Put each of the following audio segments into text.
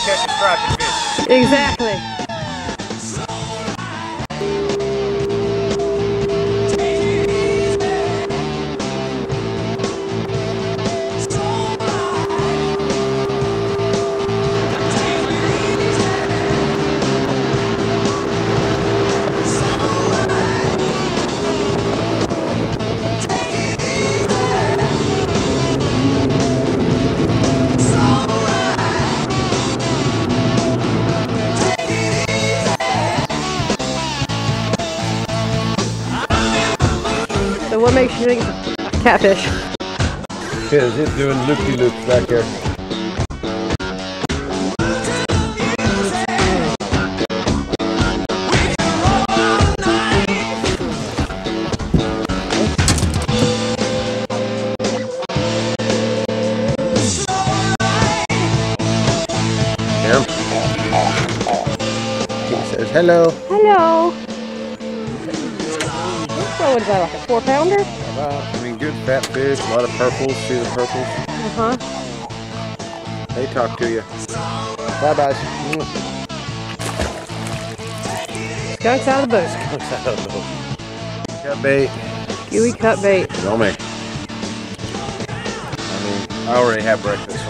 catching striped fish. Exactly. So what makes you think it's a catfish? Because it's doing loop-de-loops back there. He says hello. Hello. So what is that, like a 4-pounder? I mean, good fat fish, a lot of purples. See the purples? Uh-huh. They talk to you. Bye-bye. Skunks out of the boat. Skunks out of the boat. Cut bait. Kiwi cut bait. Don't make. I mean, I already have breakfast. So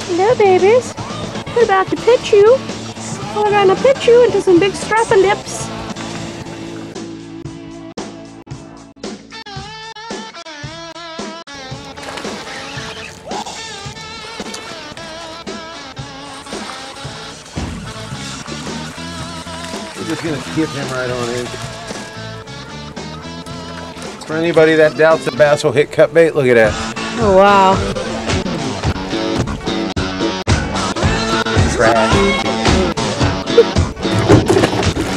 Hello, babies. We're about to pitch you. We're gonna pitch you into some big strappy lips. we're just gonna skip him right on in. For anybody that doubts that bass will hit cut bait, look at that. Oh wow. Crash.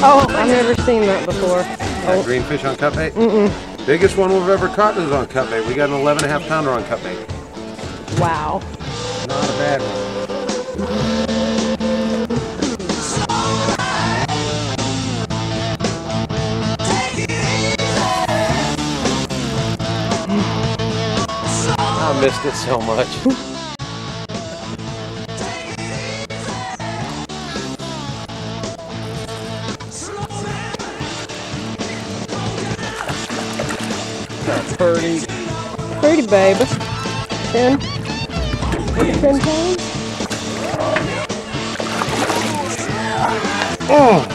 Oh, I've never seen that before. That green fish on cut bait? Mm-mm. Biggest one we've ever caught is on cut bait. We got an 11.5 pounder on cut bait. Wow. Not a bad one. I missed it so much. Pretty. Pretty babe. 10 pounds? Oh!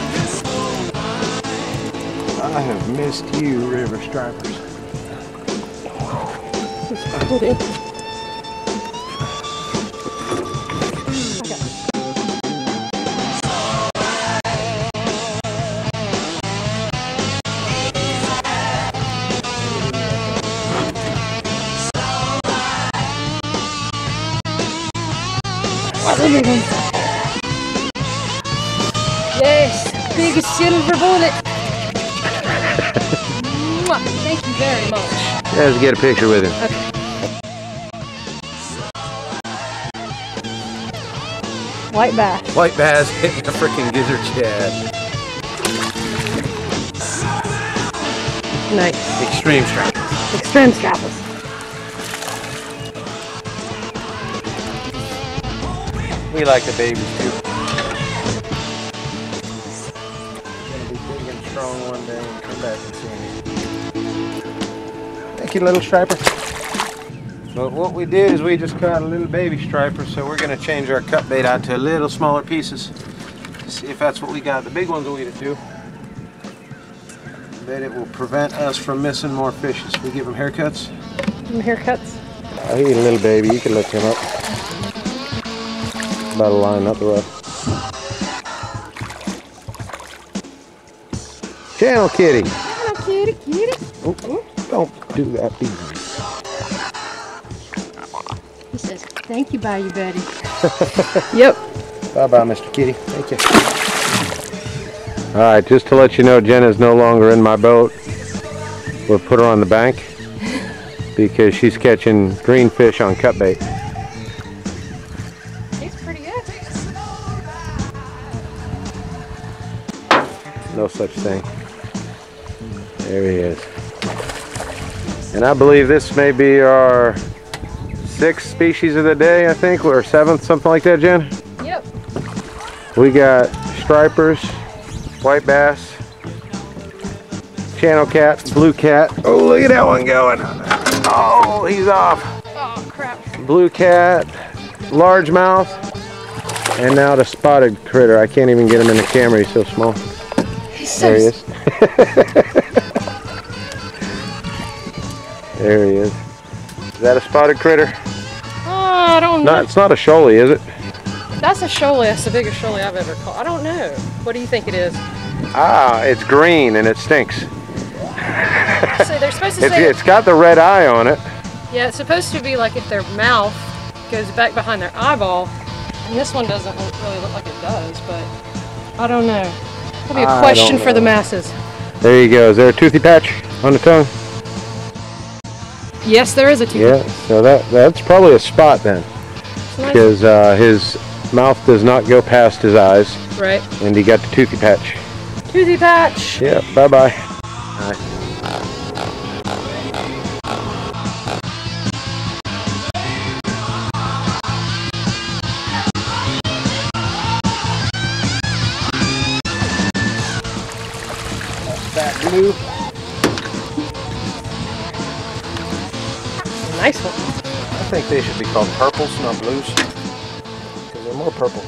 I have missed you, river stripers. That's pretty. Yes, biggest silver bullet. Thank you very much. Yeah, let's get a picture with him. Okay. White bass. White bass hitting a freaking gizzard shad. Nice. Extreme stripers. Extreme strappers. We like the babies too. Gonna be big and strong one day and come back and see me. Thank you, little striper. But what we did is we just caught a little baby striper, so we're gonna change our cut bait out to little smaller pieces. See if that's what we got. The big ones will eat it too. But it will prevent us from missing more fishes. We give them haircuts. Some haircuts. I eat a little baby. You can lift him up. About a line, not the rough. Channel kitty. Hello, kitty, kitty. Oh, don't do that, please. He says, thank you, bye, you buddy. Yep. Bye-bye, Mr. Kitty. Thank you. All right, just to let you know, Jenna's no longer in my boat. We'll put her on the bank because she's catching green fish on cut bait. No such thing. There he is. And I believe this may be our 6th 6th species of the day, I think, or 7th, something like that, Jen? Yep. We got stripers, white bass, channel cat, blue cat. Oh, look at that one going. Oh, he's off. Oh, crap. Blue cat, largemouth, and now the spotted critter. I can't even get him in the camera, he's so small. There he is. There he is. Is that a spotted critter? I don't know. It's not a shoalie, is it? That's a shoalie. That's the biggest shoalie I've ever caught. I don't know. What do you think it is? Ah, it's green and it stinks. So they're supposed to say... It's got the red eye on it. Yeah, it's supposed to be like if their mouth goes back behind their eyeball. And this one doesn't really look like it does, but I don't know. That'll be a question for the masses. There you go. Is there a toothy patch on the tongue? Yes, there is a toothy. Yeah, so that's probably a spot then. Because his mouth does not go past his eyes. Right. And he got the toothy patch. Toothy patch. Yeah, bye-bye. Bye. That blue. Nice one. I think they should be called purples, not blues. Because they're more purple.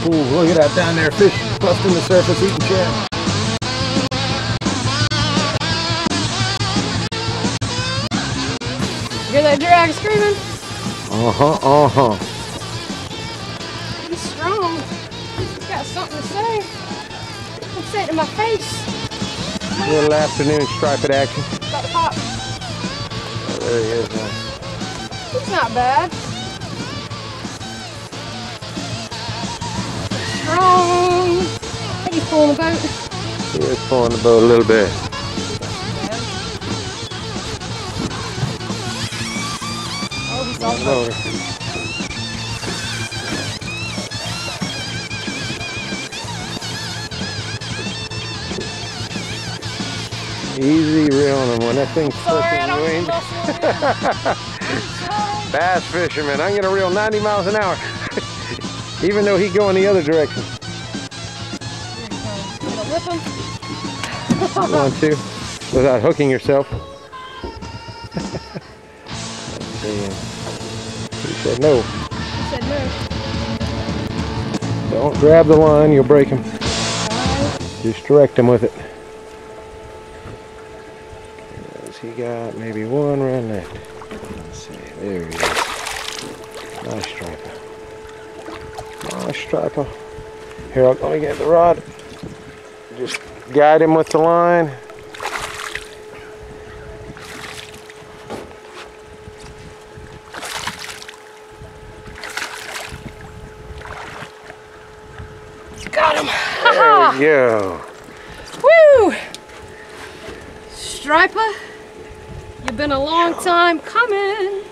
Ooh, look at that down there, fish busting the surface, eating shad. You hear that drag screaming? He's strong. He's got something to say. He'll say it to my face. Little afternoon striped action. About to pop. Oh, there he is now. He's not bad. Strong. I think he's pulling the boat. He is pulling the boat a little bit. Oh, he's all over. Easy reeling them when that thing's Sorry, I don't flipping. Bass fisherman, I'm gonna reel 90 miles an hour. Even though he's going the other direction. Whip him. You want to, without hooking yourself. He said no. He said no. Don't grab the line, you'll break him. Just direct him with it. He got maybe one around that. Let's see, there he is. Nice striper. Nice striper. Here, let me get the rod. Just guide him with the line. Got him! There we go. Woo! Striper, you've been a long time coming.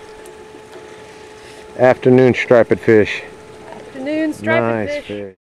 Afternoon striped fish. Afternoon striped Nice fish. fish.